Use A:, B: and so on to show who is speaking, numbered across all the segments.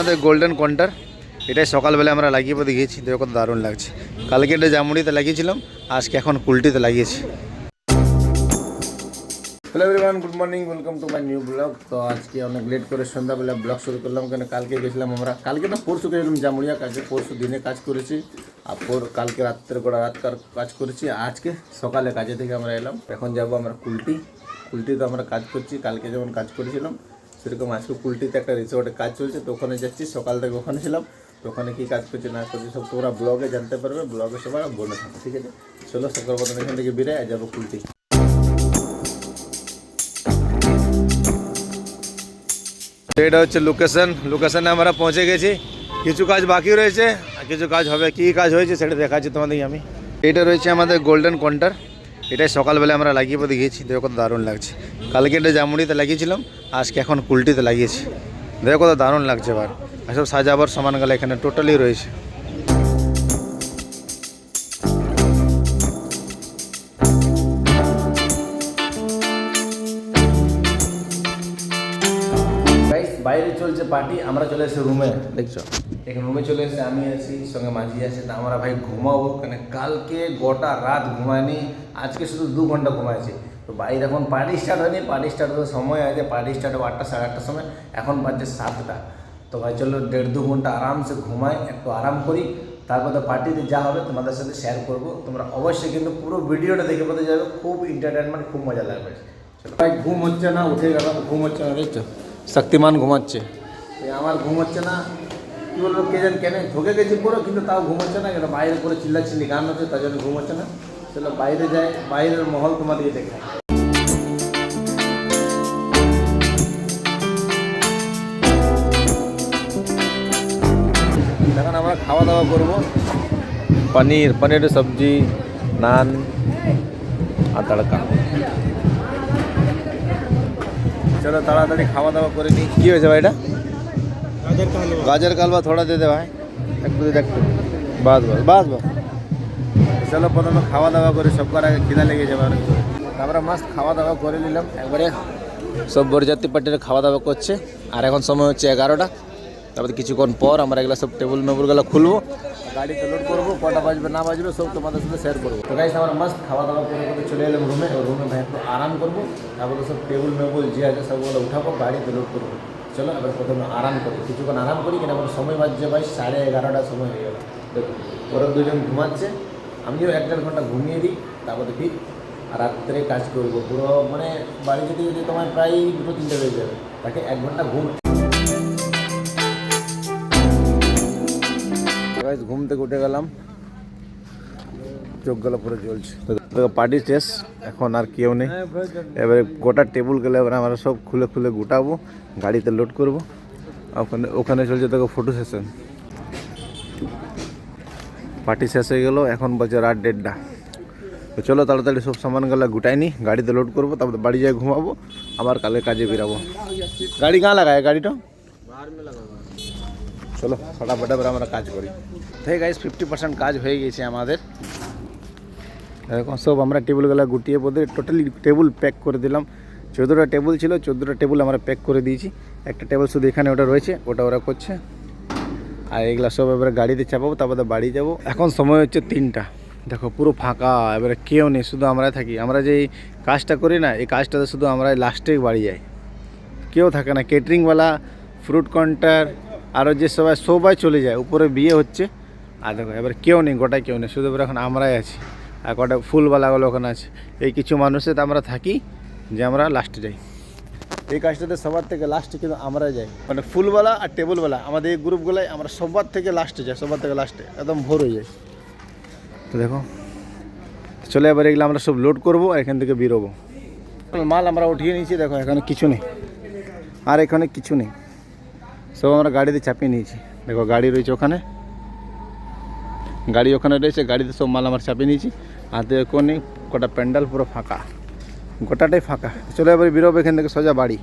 A: আমাদের গোল্ডেন কন্টার। এটাই সকালবেলা আমরা লাগিয়ে পথে গিয়েছি, দেখো কত দারুণ লাগছে। কালকে এটা জামুড়িতে লাগিয়েছিলাম, আজকে এখন কুলটিতে লাগিয়েছি। Hello everyone, good morning, welcome to my new blog. তো আজকে অনেক লেট করে সন্ধ্যাবেলা ব্লগ শুরু করলাম, কেন কালকে গেছিলাম আমরা, কালকে না পরশু গেছিলাম জামুড়িয়া কাজে। পরশু দিনে কাজ করেছি, আর কালকে রাত্রে গোড়া রাতকার কাজ করেছি। আজকে সকালে কাজে থেকে আমরা এলাম, এখন যাব আমরা কুলটিতে আমরা কাজ করছি। কালকে যেমন কাজ করেছিলাম সেরকম আজকে কুলটিতে একটা রিসোর্টে কাজ চলছে, তো ওখানে যাচ্ছি। সকাল থেকে ওখানে ছিলাম, তো ওখানে কী কাজ করছে না করছে সব তোমরা ব্লগে জানতে পারবে, ব্লগে সবাই বলে থাকো, ঠিক আছে? চলো সকাল প্রথম এখান থেকে বেরোয় আর যাবো কুলটি। এটা হচ্ছে লোকেশনে আমরা পৌঁছে গেছি। কিছু কাজ বাকি রয়েছে আর কিছু কাজ হবে। কী কাজ হয়েছে সেটা দেখাচ্ছি তোমাদেরকে আমি। এটা রয়েছে আমাদের গোল্ডেন কন্টার। এটাই সকালবেলা আমরা লাগিয়ে পথে গিয়েছি, দেখো কত দারুণ লাগছে। কালকে এটা জামুড়িতে লাগিয়েছিলাম, আজকে এখন কুলটিতে লাগিয়েছি। দেখো কত দারুণ লাগছে। এবার এসব সাজাবার সামানগুলো এখানে টোটালি রয়েছে। বাইরে চলছে পার্টি, আমরা চলে এসেছি রুমে। দেখছো এখানে রুমে চলে এসেছি, আমি আছি, সঙ্গে মাঝি আছে। তা আমরা ভাই ঘুমাবো, কেন কালকে গোটা রাত ঘুমায়নি, আজকে শুধু 2 ঘন্টা ঘুমাইছি। তো বাইরে এখন পার্টি স্টার্ট হয়নি, পার্টি স্টার্ট হতে সময় আছে। পার্টি স্টার্ট হবে 8টা সাড়ে 8টার সময়, এখন বাজছে 7টা। তো ভাই চলো 1.5-2 ঘন্টা আরামসে ঘুমাই, একটু আরাম করি, তারপর তো পার্টিতে যা হবে তোমাদের সাথে শেয়ার করবো। তোমরা অবশ্যই কিন্তু পুরো ভিডিওটা দেখে পড়তে যাবে, খুব এন্টারটেনমেন্ট, খুব মজা লাগবে। চলো ভাই, ঘুম হচ্ছে না, উঠে গেলাম, ঘুম হচ্ছে না। দেখছো শক্তিমান ঘুমাচ্ছে, আমার ঘুম হচ্ছে না। কী বলবো কে জান, কেন ঢুকে গেছি পুরো, কিন্তু তাও ঘুম হচ্ছে না। কেন বাইরে করে চিল্লাচ্ছিলি গান হচ্ছে, তার জন্য ঘুম হচ্ছে না। চলো বাইরে যাই, বাইরের মহল তোমাদেরকে দেখায়। এখন আমরা খাওয়া দাওয়া করবো, পনিরের সবজি, নান আর তড়কা। চলো তাড়াতাড়ি খাওয়া দাওয়া করে নিই। কী হয়েছে ভাই? এটা গাজর का हलवा थोड़ा दे दे भाई, একটু বাস। চলো প্রথমে খাওয়া দাওয়া করে, সবকার আগে খিদা লেগে যাবে। আমরা মাস্ত খাওয়া দাওয়া করে নিলাম একবারে। সব বরযাত্রী পার্টির খাওয়া দাওয়া করছে, আর এখন সময় হচ্ছে 11টা। তারপরে কিছুক্ষণ পর আমরা এগুলো সব টেবিল মেবুলগুলো খুলবো, গাড়িতে লোড করবো। কটা বাজবে না বাজবে সব তোমাদের সাথে শেয়ার করবো। তো গাইস আমরা মাস্ত খাওয়া দাওয়া করে চলে এলাম রুমে। রুমে ভাই একটু আরাম করবো, তারপরে সব টেবিল মেবুল যে আছে সবগুলো উঠাবো, গাড়িতে লোড করবো। চলো এবার প্রথমে আরাম করি, কিছুক্ষণ আরাম করি। কেন আমার সময় বাজছে ভাই 11:30 সময় হয়ে গেল। দেখুন ওরা দুজন ঘুমাচ্ছে, আমিও 1-1.5 ঘন্টা ঘুমিয়ে দিই, তারপরে ফির রাত্রে কাজ করবো পুরো। মানে বাড়ি যেতে যেতে তোমার প্রায় 2-3টে বেজে যাবে, তাকে 1 ঘন্টা ঘুম। ঘুম থেকে উঠে গেলাম, চোখগুলো পুরো জ্বলছে। পার্টি শেষ, এখন আর কেউ নেই। এবারে গোটা টেবিল গেলে এবার আমরা সব খুলে গুটাবো, গাড়িতে লোড করবো। ওখানে চলছে দেখো ফটো সেশন। পার্টি শেষ হয়ে গেল, এখন বাজে রাত 1:30। তো চলো তাড়াতাড়ি সব সামানগুলো গুটাই নি, গাড়িতে লোড করবো, তারপরে বাড়ি যাই ঘুমাবো, আবার কালে কাজে বেরাবো। গাড়ি কাঁ লাগায়? গাড়িটা চলো ফটাফট এবার আমরা কাজ করি। ঠিক গাইস, 50% কাজ হয়ে গেছে আমাদের। এরকম সব আমরা টেবিলগুলো গুটিয়ে পড়ে টোটালি টেবিল প্যাক করে দিলাম। 14টা টেবিল ছিল, 14টা টেবিল আমরা প্যাক করে দিয়েছি। একটা টেবিল শুধু এখানে ওটা রয়েছে, ওটা ওরা করছে। আর এগুলো সব এবারে গাড়িতে চাপাবো, তারপরে বাড়ি যাব। এখন সময় হচ্ছে 3টা, দেখো পুরো ফাঁকা, এবারে কেউ নেই, শুধু আমরাই থাকি। আমরা যে এই কাজটা করি না, এই কাজটাতে শুধু আমরা লাস্টে বাড়ি যাই, কেউ থাকে না। কেটারিংওয়ালা, ফ্রুট কাউন্টার, আরও যে সবাই চলে যায়, উপরে বিয়ে হচ্ছে। আর দেখো এবার কেউ নেই, গোটায় কেউ নেই, শুধু এবার এখন আমরাই আছি। আর কটা ফুলওয়ালাগুলো ওখানে আছে। এই কিছু মানুষের তো আমরা থাকি যে আমরা লাস্টে যাই। এই কাজটাতে সবার থেকে লাস্টে কিন্তু আমরা যাই, মানে ফুলওয়ালা আর টেবিলওয়ালা, আমাদের এই গ্রুপগুলাই আমরা সবার থেকে লাস্টে যাই, সবার থেকে লাস্টে একদম ভোর হয়ে যায়। তো দেখো চলে এবার এগুলো আমরা সব লোড করবো, আর এখান থেকে বেরোবো। মাল আমরা উঠিয়ে নিয়েছি, দেখো এখানে কিছু নেই, আর এখানে কিছু নেই, সব আমরা গাড়িতে চাপিয়ে নিয়েছি। দেখো গাড়ি রয়েছে ওখানে, গাড়ি ওখানে রয়েছে, গাড়িতে সব মাল আমরা চাপিয়ে নিয়েছি। আর দেখো নেই, কটা প্যান্ডেল পুরো ফাঁকা, গোটাটাই ফাঁকা। চলো এবার বেরোবো এখান থেকে সোজা বাড়ি।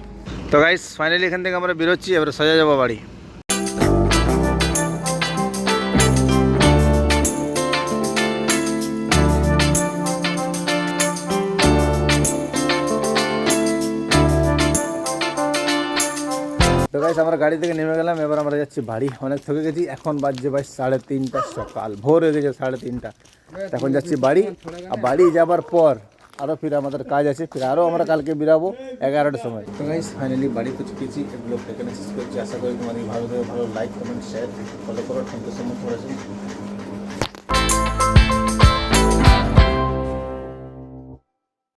A: তো গাইস ফাইনালি এখান থেকে আমরা বেরোচ্ছি, এবার সোজা যাবো বাড়ি। তো গাইস আমরা গাড়ি থেকে নেমে গেলাম, এবার আমরা যাচ্ছি বাড়ি। অনেক থকে গেছি, এখন বাজছে ভাই 3:30 সকাল, ভোর হয়ে গেছে 3:30। এখন যাচ্ছি বাড়ি, আর বাড়ি যাবার পর আরও ফির আমাদের কাজ আছে, ফির আরও আমরা কালকে বেরাবো 11টার সময়। তো গাইস ফাইনালি বাড়ি পৌঁছে গেছি, ব্লগটা এখানে শেষ করছি। আশা করি তোমাদের ভালো লাইক কমেন্ট শেয়ার ফলো করো। Thank you so much for watching.